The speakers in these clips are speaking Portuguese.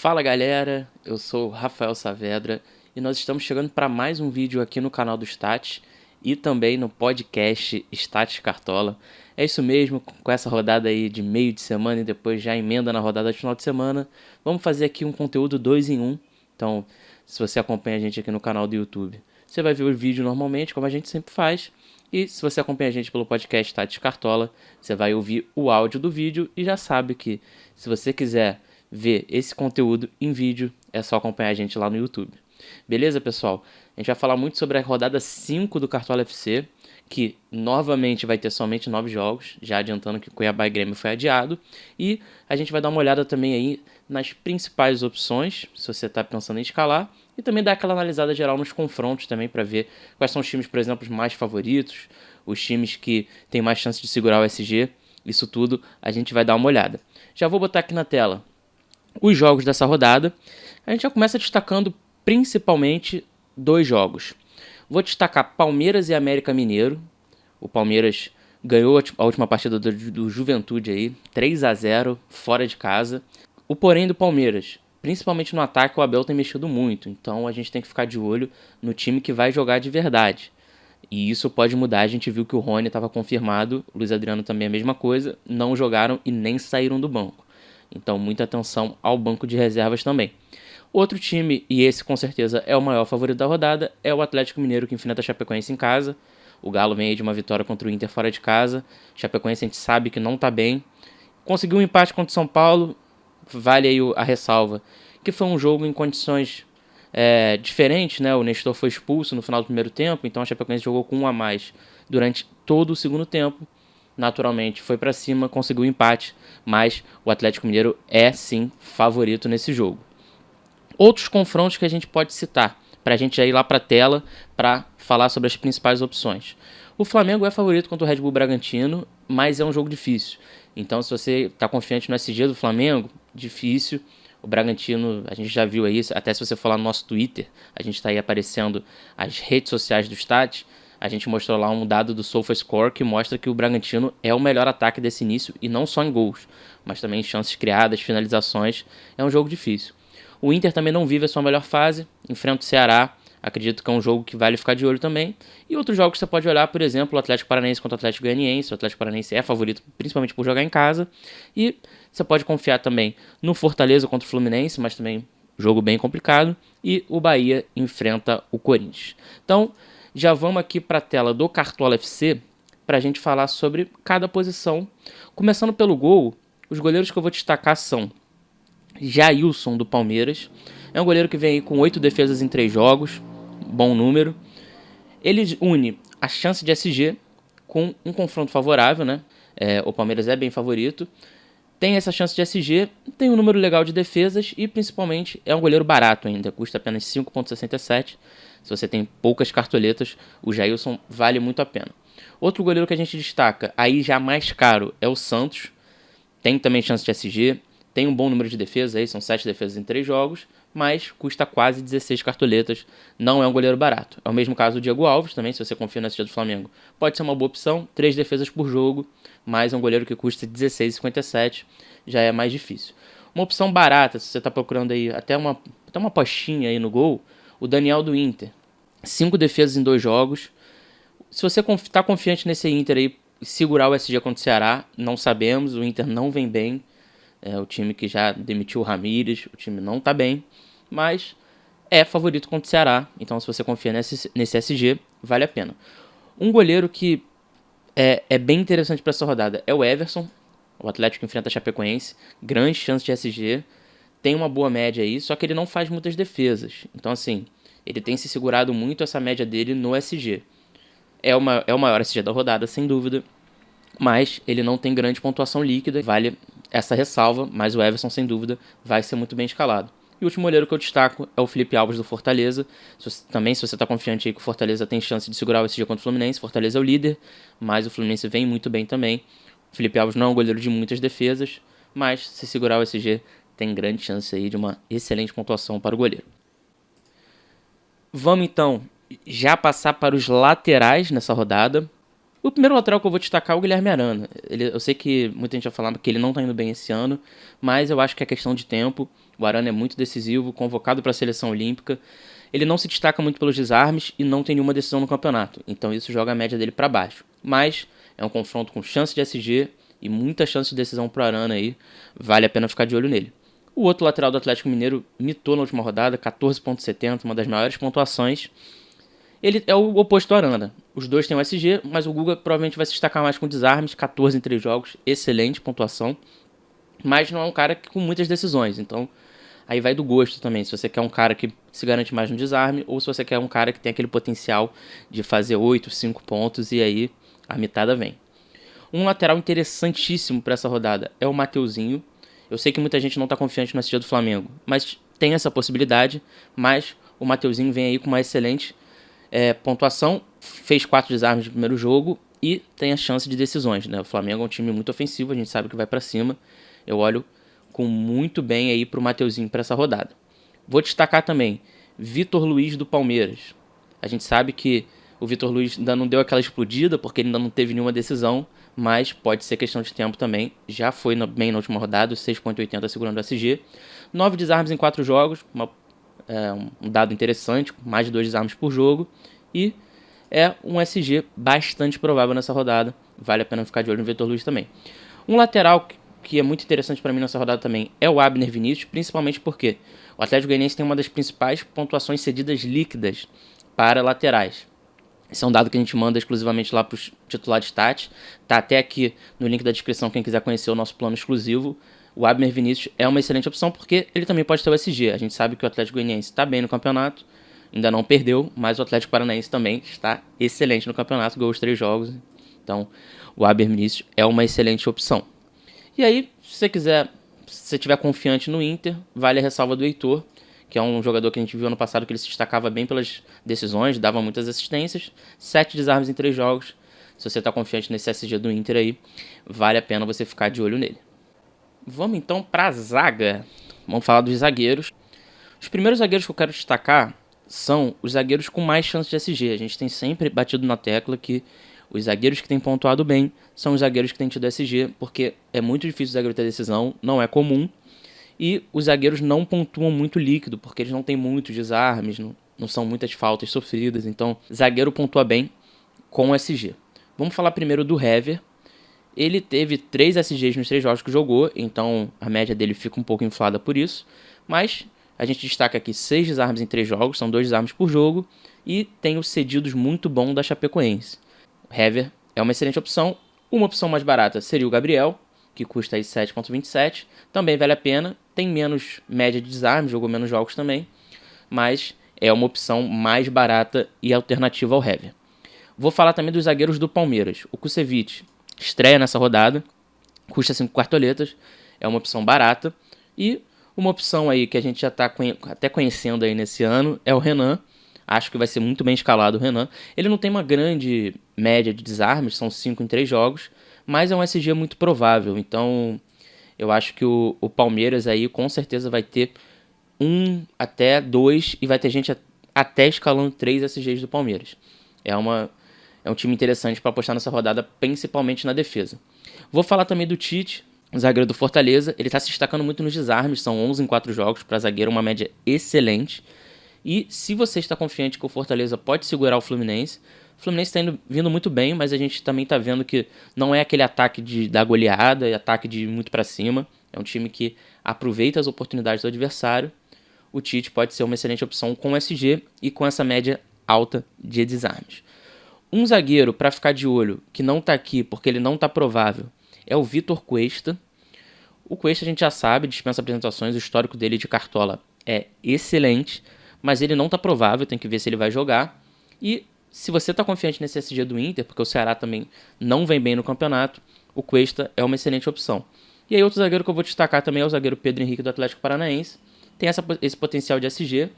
Fala galera, eu sou o Rafael Saavedra e nós estamos chegando para mais um vídeo aqui no canal do Stats e também no podcast Stats Cartola. É isso mesmo, com essa rodada aí de meio de semana e depois já emenda na rodada de final de semana, vamos fazer aqui um conteúdo 2 em 1. Então, se você acompanha a gente aqui no canal do YouTube, você vai ver o vídeo normalmente, como a gente sempre faz. E se você acompanha a gente pelo podcast Stats Cartola, você vai ouvir o áudio do vídeo e já sabe que se você quiser ver esse conteúdo em vídeo, é só acompanhar a gente lá no YouTube. Beleza, pessoal? A gente vai falar muito sobre a rodada 5 do Cartola FC, que novamente vai ter somente 9 jogos, já adiantando que o Cuiabá e Grêmio foi adiado. E a gente vai dar uma olhada também aí nas principais opções, se você está pensando em escalar, e também dar aquela analisada geral nos confrontos também, para ver quais são os times, por exemplo, os mais favoritos, os times que têm mais chance de segurar o SG. Isso tudo a gente vai dar uma olhada. Já vou botar aqui na tela os jogos dessa rodada. A gente já começa destacando principalmente dois jogos. Vou destacar Palmeiras e América Mineiro. O Palmeiras ganhou a última partida do Juventude aí, 3-0, fora de casa. O porém do Palmeiras, principalmente no ataque, o Abel tem mexido muito. Então a gente tem que ficar de olho no time que vai jogar de verdade. E isso pode mudar. A gente viu que o Rony estava confirmado, o Luiz Adriano também a mesma coisa. Não jogaram e nem saíram do banco. Então, muita atenção ao banco de reservas também. Outro time, e esse com certeza é o maior favorito da rodada, é o Atlético Mineiro, que enfrenta a Chapecoense em casa. O Galo vem aí de uma vitória contra o Inter fora de casa. Chapecoense a gente sabe que não está bem. Conseguiu um empate contra o São Paulo, vale aí a ressalva, que foi um jogo em condições diferentes, né? O Nestor foi expulso no final do primeiro tempo, então a Chapecoense jogou com um a mais durante todo o segundo tempo. Naturalmente foi para cima, conseguiu o empate, mas o Atlético Mineiro é sim favorito nesse jogo. Outros confrontos que a gente pode citar, para a gente já ir lá para a tela para falar sobre as principais opções. O Flamengo é favorito contra o Red Bull Bragantino, mas é um jogo difícil. Então, se você está confiante no SG do Flamengo, difícil. O Bragantino, a gente já viu aí, até se você for lá no nosso Twitter, a gente está aí aparecendo as redes sociais do Stats. A gente mostrou lá um dado do SofaScore que mostra que o Bragantino é o melhor ataque desse início, e não só em gols, mas também em chances criadas, finalizações. É um jogo difícil. O Inter também não vive a sua melhor fase, enfrenta o Ceará, acredito que é um jogo que vale ficar de olho também. E outros jogos que você pode olhar, por exemplo, o Atlético Paranaense contra o Atlético Goianiense. O Atlético Paranaense é favorito, principalmente por jogar em casa. E você pode confiar também no Fortaleza contra o Fluminense, mas também jogo bem complicado. E o Bahia enfrenta o Corinthians. Então, já vamos aqui para a tela do Cartola FC para a gente falar sobre cada posição. Começando pelo gol, os goleiros que eu vou destacar são Jailson, do Palmeiras. É um goleiro que vem aí com 8 defesas em 3 jogos, bom número. Ele une a chance de SG com um confronto favorável, né? O Palmeiras é bem favorito. Tem essa chance de SG, tem um número legal de defesas e principalmente é um goleiro barato ainda, custa apenas 5,67. Se você tem poucas cartoletas, o Jailson vale muito a pena. Outro goleiro que a gente destaca, aí já mais caro, é o Santos. Tem também chance de SG, tem um bom número de defesas, aí são 7 defesas em 3 jogos, mas custa quase 16 cartoletas, não é um goleiro barato. É o mesmo caso do Diego Alves também, se você confia no SG do Flamengo. Pode ser uma boa opção, 3 defesas por jogo, mas é um goleiro que custa 16,57, já é mais difícil. Uma opção barata, se você está procurando aí até uma apostinha aí no gol, o Daniel do Inter. 5 defesas em 2 jogos. Se você está confiante nesse Inter aí, segurar o SG contra o Ceará, não sabemos, o Inter não vem bem. É o time que já demitiu o Ramírez, o time não está bem, mas é favorito contra o Ceará. Então, se você confia nesse SG, vale a pena. Um goleiro que é bem interessante para essa rodada é o Everson. O Atlético enfrenta a Chapecoense, grande chance de SG, tem uma boa média aí, só que ele não faz muitas defesas. Então, assim, ele tem se segurado muito essa média dele no SG. É o maior SG da rodada, sem dúvida, mas ele não tem grande pontuação líquida, vale essa ressalva, mas o Everson, sem dúvida, vai ser muito bem escalado. E o último goleiro que eu destaco é o Felipe Alves do Fortaleza. Se você está confiante aí que o Fortaleza tem chance de segurar o SG contra o Fluminense, Fortaleza é o líder, mas o Fluminense vem muito bem também. O Felipe Alves não é um goleiro de muitas defesas, mas se segurar o SG, tem grande chance aí de uma excelente pontuação para o goleiro. Vamos então já passar para os laterais nessa rodada. O primeiro lateral que eu vou destacar é o Guilherme Arana. Eu sei que muita gente vai falar que ele não tá indo bem esse ano, mas eu acho que é questão de tempo. O Arana é muito decisivo, convocado para a seleção olímpica. Ele não se destaca muito pelos desarmes e não tem nenhuma decisão no campeonato, então isso joga a média dele para baixo. Mas é um confronto com chance de SG e muita chance de decisão pro Arana aí, vale a pena ficar de olho nele. O outro lateral do Atlético Mineiro mitou na última rodada, 14.70, uma das maiores pontuações. Ele é o oposto do Arana. Os dois têm o SG, mas o Guga provavelmente vai se destacar mais com desarmes, 14 em 3 jogos, excelente pontuação. Mas não é um cara com muitas decisões, então aí vai do gosto também, se você quer um cara que se garante mais no desarme, ou se você quer um cara que tem aquele potencial de fazer 8, 5 pontos, e aí a mitada vem. Um lateral interessantíssimo para essa rodada é o Mateuzinho. Eu sei que muita gente não está confiante no SG do Flamengo, mas tem essa possibilidade, mas o Mateuzinho vem aí com uma excelente pontuação, fez 4 desarmes no primeiro jogo e tem a chance de decisões, né? O Flamengo é um time muito ofensivo, a gente sabe que vai para cima. Eu olho com muito bem aí pro Mateuzinho para essa rodada. Vou destacar também Vitor Luiz do Palmeiras. A gente sabe que o Vitor Luiz ainda não deu aquela explodida porque ele ainda não teve nenhuma decisão, mas pode ser questão de tempo também. Já foi bem na última rodada, 6.80 segurando o SG. 9 desarmes em 4 jogos, um dado interessante, mais de 2 desarmes por jogo. E é um SG bastante provável nessa rodada. Vale a pena ficar de olho no Vitor Luiz também. Um lateral que é muito interessante para mim nessa rodada também é o Abner Vinícius, principalmente porque o Atlético Goianiense tem uma das principais pontuações cedidas líquidas para laterais. Esse é um dado que a gente manda exclusivamente lá para os titulares stats. Tá até aqui no link da descrição quem quiser conhecer o nosso plano exclusivo. O Abner Vinícius é uma excelente opção porque ele também pode ter o SG. A gente sabe que o Atlético Goianiense está bem no campeonato, ainda não perdeu, mas o Atlético Paranaense também está excelente no campeonato, ganhou os 3 jogos. Então o Abner Vinícius é uma excelente opção. E aí, se você quiser, se você estiver confiante no Inter, vale a ressalva do Heitor, que é um jogador que a gente viu ano passado que ele se destacava bem pelas decisões, dava muitas assistências, 7 desarmes em 3 jogos. Se você está confiante nesse SG do Inter aí, vale a pena você ficar de olho nele. Vamos então para a zaga. Vamos falar dos zagueiros. Os primeiros zagueiros que eu quero destacar são os zagueiros com mais chance de SG. A gente tem sempre batido na tecla que os zagueiros que têm pontuado bem são os zagueiros que têm tido SG, porque é muito difícil o zagueiro ter decisão, não é comum. E os zagueiros não pontuam muito líquido, porque eles não têm muitos desarmes, não são muitas faltas sofridas. Então, zagueiro pontua bem com SG. Vamos falar primeiro do Hever. Ele teve 3 SGs nos 3 jogos que jogou, então a média dele fica um pouco inflada por isso. Mas a gente destaca aqui 6 desarmes em 3 jogos, são 2 desarmes por jogo. E tem os cedidos muito bom da Chapecoense. O Hever é uma excelente opção. Uma opção mais barata seria o Gabriel, que custa aí 7.27. Também vale a pena, tem menos média de desarme, jogou menos jogos também. Mas é uma opção mais barata e alternativa ao Hever. Vou falar também dos zagueiros do Palmeiras. O Kusevich estreia nessa rodada, custa 5 quartoletas, é uma opção barata. E uma opção aí que a gente já está até conhecendo aí nesse ano é o Renan. Acho que vai ser muito bem escalado o Renan. Ele não tem uma grande média de desarmes, são 5 em 3 jogos, mas é um SG muito provável. Então eu acho que o Palmeiras aí com certeza vai ter 1 até 2 e vai ter gente até escalando 3 SGs do Palmeiras. É um time interessante para apostar nessa rodada, principalmente na defesa. Vou falar também do Tite, zagueiro do Fortaleza. Ele está se destacando muito nos desarmes, são 11 em 4 jogos, para zagueiro uma média excelente. E se você está confiante que o Fortaleza pode segurar o Fluminense está vindo muito bem, mas a gente também está vendo que não é aquele ataque da goleada, é ataque de muito para cima. É um time que aproveita as oportunidades do adversário. O Tite pode ser uma excelente opção com SG e com essa média alta de desarmes. Um zagueiro para ficar de olho, que não está aqui porque ele não está provável, é o Vitor Cuesta. O Cuesta a gente já sabe, dispensa apresentações, o histórico dele de cartola é excelente, mas ele não está provável, tem que ver se ele vai jogar. E se você está confiante nesse SG do Inter, porque o Ceará também não vem bem no campeonato, o Cuesta é uma excelente opção. E aí outro zagueiro que eu vou destacar também é o zagueiro Pedro Henrique do Atlético Paranaense. Tem esse potencial de SG,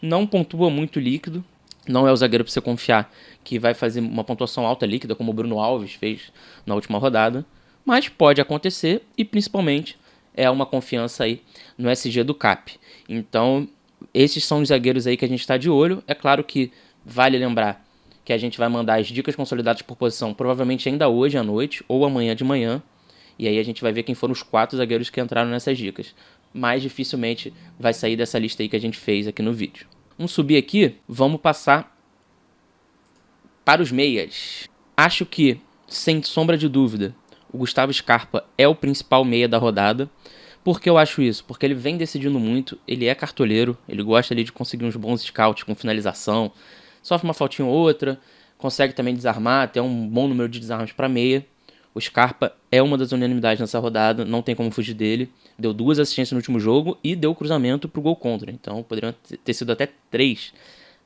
não pontua muito líquido, não é o zagueiro para você confiar que vai fazer uma pontuação alta líquida, como o Bruno Alves fez na última rodada, mas pode acontecer e principalmente é uma confiança aí no SG do CAP. Então, esses são os zagueiros aí que a gente está de olho. É claro que vale lembrar que a gente vai mandar as dicas consolidadas por posição, provavelmente ainda hoje à noite ou amanhã de manhã. E aí a gente vai ver quem foram os 4 zagueiros que entraram nessas dicas. Mas dificilmente vai sair dessa lista aí que a gente fez aqui no vídeo. Vamos subir aqui, vamos passar para os meias. Acho que, sem sombra de dúvida, o Gustavo Scarpa é o principal meia da rodada. Por que eu acho isso? Porque ele vem decidindo muito, ele é cartoleiro, ele gosta ali de conseguir uns bons scouts com finalização, sofre uma faltinha ou outra, consegue também desarmar, tem um bom número de desarmes para meia. O Scarpa é uma das unanimidades nessa rodada, não tem como fugir dele. Deu 2 assistências no último jogo e deu cruzamento pro gol contra. Então poderiam ter sido até 3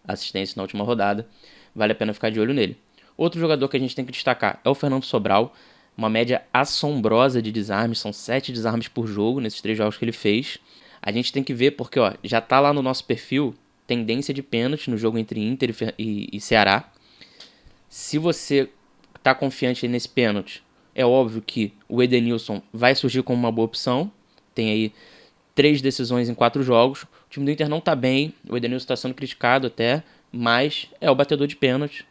assistências na última rodada. Vale a pena ficar de olho nele. Outro jogador que a gente tem que destacar é o Fernando Sobral. Uma média assombrosa de desarmes, são 7 desarmes por jogo nesses 3 jogos que ele fez. A gente tem que ver porque já tá lá no nosso perfil tendência de pênalti no jogo entre Inter e Ceará. Se você tá confiante nesse pênalti, é óbvio que o Edenilson vai surgir como uma boa opção. Tem aí 3 decisões em 4 jogos. O time do Inter não tá bem, o Edenilson tá sendo criticado até, mas é o batedor de pênalti.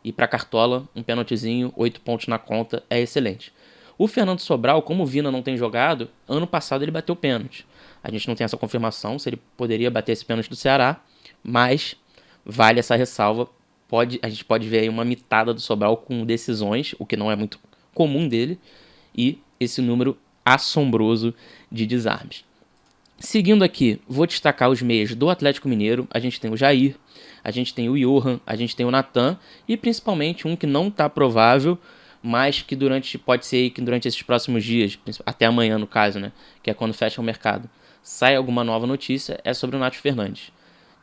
E para Cartola, um pênaltizinho, 8 pontos na conta, é excelente. O Fernando Sobral, como o Vina não tem jogado, ano passado ele bateu pênalti. A gente não tem essa confirmação se ele poderia bater esse pênalti do Ceará, mas vale essa ressalva. A gente pode ver aí uma mitada do Sobral com decisões, o que não é muito comum dele, e esse número assombroso de desarmes. Seguindo aqui, vou destacar os meias do Atlético Mineiro. A gente tem o Jair, a gente tem o Johan, a gente tem o Natan e principalmente um que não está provável, mas que pode ser que durante esses próximos dias, até amanhã no caso, né, que é quando fecha o mercado, sai alguma nova notícia, é sobre o Nacho Fernandes.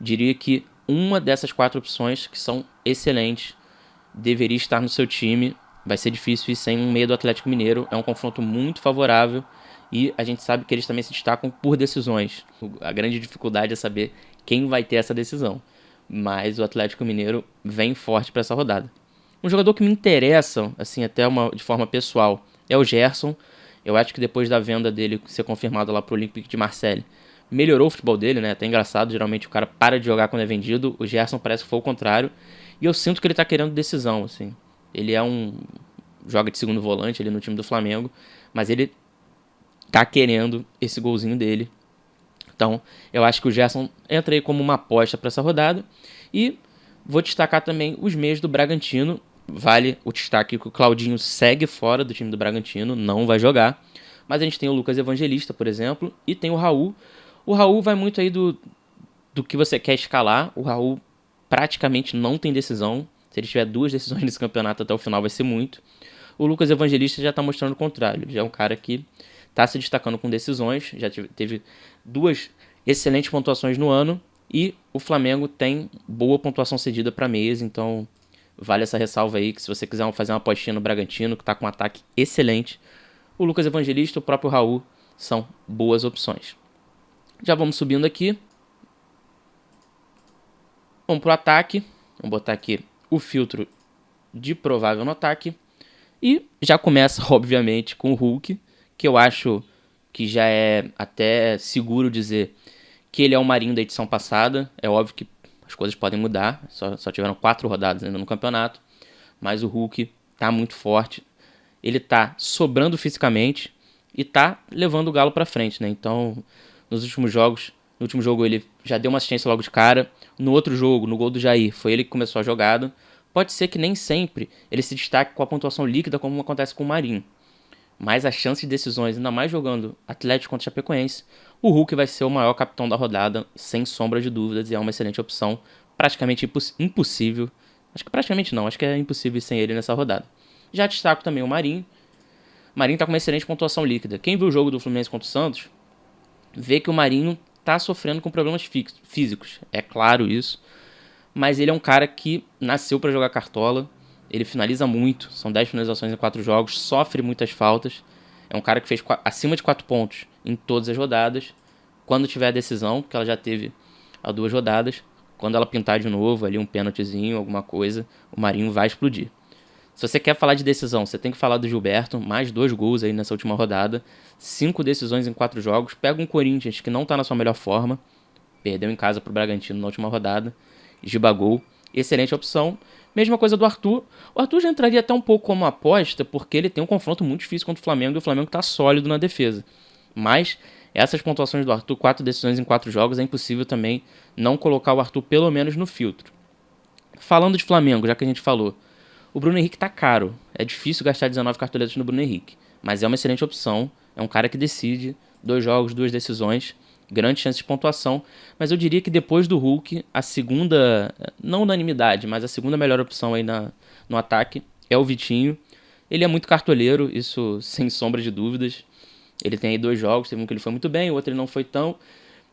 Diria que uma dessas 4 opções, que são excelentes, deveria estar no seu time. Vai ser difícil ir sem um meia do Atlético Mineiro. É um confronto muito favorável e a gente sabe que eles também se destacam por decisões. A grande dificuldade é saber quem vai ter essa decisão. Mas o Atlético Mineiro vem forte para essa rodada. Um jogador que me interessa, assim, até de forma pessoal, é o Gerson. Eu acho que depois da venda dele ser confirmada lá pro Olympique de Marseille, melhorou o futebol dele, né? Até engraçado, geralmente o cara para de jogar quando é vendido. O Gerson parece que foi o contrário. E eu sinto que ele tá querendo decisão, assim. Ele joga de segundo volante ali no time do Flamengo, mas ele tá querendo esse golzinho dele. Então, eu acho que o Gerson entra aí como uma aposta para essa rodada. E vou destacar também os meias do Bragantino. Vale o destaque que o Claudinho segue fora do time do Bragantino, não vai jogar. Mas a gente tem o Lucas Evangelista, por exemplo, e tem o Raul. O Raul vai muito aí do que você quer escalar. O Raul praticamente não tem decisão. Se ele tiver 2 decisões nesse campeonato até o final, vai ser muito. O Lucas Evangelista já está mostrando o contrário. Ele já é um cara que está se destacando com decisões. Já teve 2 excelentes pontuações no ano. E o Flamengo tem boa pontuação cedida para meias. Então, vale essa ressalva aí, que se você quiser fazer uma apostinha no Bragantino, que está com um ataque excelente, o Lucas Evangelista e o próprio Raul são boas opções. Já vamos subindo aqui. Vamos para o ataque. Vamos botar aqui o filtro de provável no ataque. E já começa, obviamente, com o Hulk, que eu acho que já é até seguro dizer que ele é o Marinho da edição passada. É óbvio que as coisas podem mudar, só tiveram 4 rodadas ainda no campeonato, mas o Hulk tá muito forte. Ele tá sobrando fisicamente e tá levando o Galo pra frente, né? Então, no último jogo ele já deu uma assistência logo de cara. No outro jogo, no gol do Jair, foi ele que começou a jogada. Pode ser que nem sempre ele se destaque com a pontuação líquida, como acontece com o Marinho. Mas a chance de decisões, ainda mais jogando Atlético contra Chapecoense, o Hulk vai ser o maior capitão da rodada, sem sombra de dúvidas, e é uma excelente opção. Praticamente impossível. Acho que praticamente não, acho que é impossível ir sem ele nessa rodada. Já destaco também o Marinho. O Marinho tá com uma excelente pontuação líquida. Quem viu o jogo do Fluminense contra o Santos, vê que o Marinho tá sofrendo com problemas físicos. É claro isso. Mas ele é um cara que nasceu para jogar cartola. Ele finaliza muito. São 10 finalizações em 4 jogos. Sofre muitas faltas. É um cara que fez acima de 4 pontos em todas as rodadas. Quando tiver a decisão, porque ela já teve há 2 rodadas, quando ela pintar de novo ali um pênaltizinho, alguma coisa, o Marinho vai explodir. Se você quer falar de decisão, você tem que falar do Gilberto. Mais 2 gols aí nessa última rodada. 5 decisões em 4 jogos. Pega um Corinthians que não tá na sua melhor forma. Perdeu em casa pro Bragantino na última rodada. Gibagol, excelente opção. Mesma coisa do Arthur. O Arthur já entraria até um pouco como aposta, porque ele tem um confronto muito difícil contra o Flamengo e o Flamengo está sólido na defesa. Mas essas pontuações do Arthur, 4 decisões em 4 jogos, é impossível também não colocar o Arthur pelo menos no filtro. Falando de Flamengo, já que a gente falou, o Bruno Henrique tá caro. É difícil gastar 19 cartoletas no Bruno Henrique, mas é uma excelente opção. É um cara que decide, 2 jogos, 2 decisões, grande chance de pontuação, mas eu diria que depois do Hulk, a segunda, não unanimidade, mas a segunda melhor opção aí no ataque é o Vitinho. Ele é muito cartoleiro, isso sem sombra de dúvidas. Ele tem aí 2 jogos, teve um que ele foi muito bem, o outro ele não foi tão,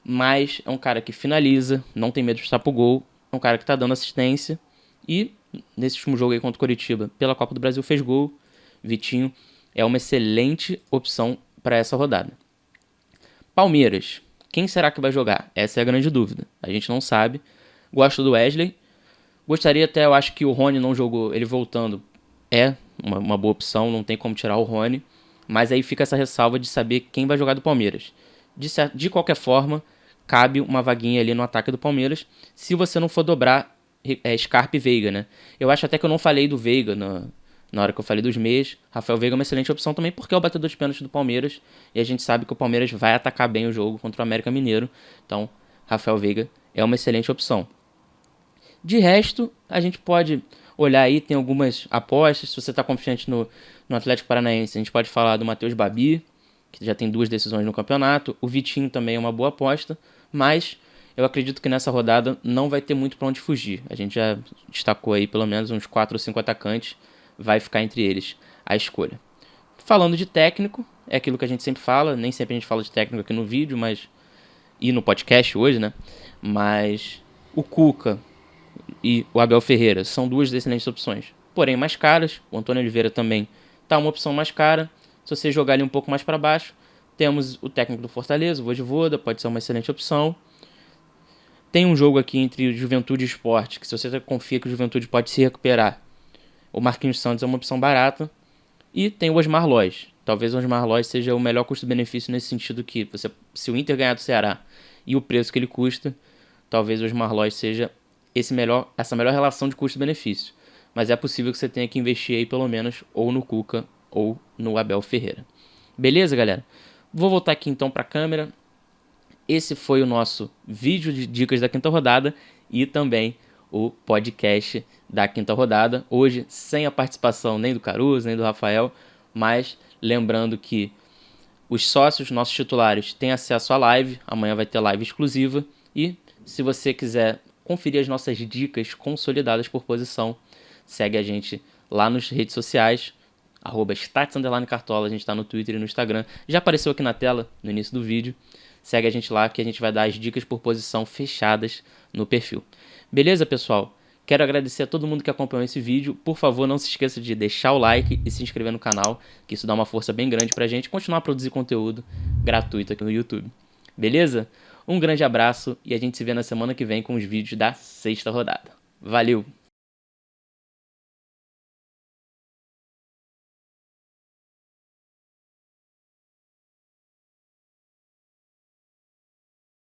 mas é um cara que finaliza, não tem medo de chutar pro gol, é um cara que tá dando assistência e nesse último jogo aí contra o Coritiba, pela Copa do Brasil, fez gol. Vitinho é uma excelente opção para essa rodada. Palmeiras. Quem será que vai jogar? Essa é a grande dúvida. A gente não sabe. Gosto do Wesley. Gostaria até, eu acho que o Rony não jogou. Ele voltando é uma boa opção. Não tem como tirar o Rony. Mas aí fica essa ressalva de saber quem vai jogar do Palmeiras. De qualquer forma, cabe uma vaguinha ali no ataque do Palmeiras. Se você não for dobrar Scarpa e Veiga, né? Eu acho até que eu não falei do Veiga na hora que eu falei dos meias. Rafael Veiga é uma excelente opção também, porque é o batedor de pênalti do Palmeiras. E a gente sabe que o Palmeiras vai atacar bem o jogo contra o América Mineiro. Então, Rafael Veiga é uma excelente opção. De resto, a gente pode olhar aí, tem algumas apostas. Se você está confiante no Atlético Paranaense, a gente pode falar do Matheus Babi, que já tem 2 decisões no campeonato. O Vitinho também é uma boa aposta, mas eu acredito que nessa rodada não vai ter muito para onde fugir. A gente já destacou aí pelo menos uns 4 ou 5 atacantes, vai ficar entre eles a escolha. Falando de técnico, é aquilo que a gente sempre fala, nem sempre a gente fala de técnico aqui no vídeo, mas e no podcast hoje, né? Mas o Cuca e o Abel Ferreira são 2 excelentes opções, porém mais caras. O Antônio Oliveira também tá uma opção mais cara. Se você jogar ali um pouco mais para baixo, temos o técnico do Fortaleza, o Vojvoda, pode ser uma excelente opção. Tem um jogo aqui entre Juventude e Sport, que se você confia que o Juventude pode se recuperar, o Marquinhos Santos é uma opção barata. E tem o Osmar Loz. Talvez o Osmar Loz seja o melhor custo-benefício nesse sentido que se o Inter ganhar do Ceará e o preço que ele custa, talvez o Osmar Loz seja essa melhor relação de custo-benefício. Mas é possível que você tenha que investir aí pelo menos ou no Cuca ou no Abel Ferreira. Beleza, galera? Vou voltar aqui então para a câmera. Esse foi o nosso vídeo de dicas da quinta rodada e também o podcast da quinta rodada. Hoje sem a participação nem do Caruso, nem do Rafael, mas lembrando que os sócios, nossos titulares, têm acesso à live. Amanhã vai ter live exclusiva. E se você quiser conferir as nossas dicas consolidadas por posição, segue a gente lá nas redes sociais, @stats_cartola, a gente está no Twitter e no Instagram. Já apareceu aqui na tela no início do vídeo. Segue a gente lá que a gente vai dar as dicas por posição fechadas no perfil. Beleza, pessoal? Quero agradecer a todo mundo que acompanhou esse vídeo. Por favor, não se esqueça de deixar o like e se inscrever no canal, que isso dá uma força bem grande pra gente continuar a produzir conteúdo gratuito aqui no YouTube. Beleza? Um grande abraço e a gente se vê na semana que vem com os vídeos da sexta rodada. Valeu!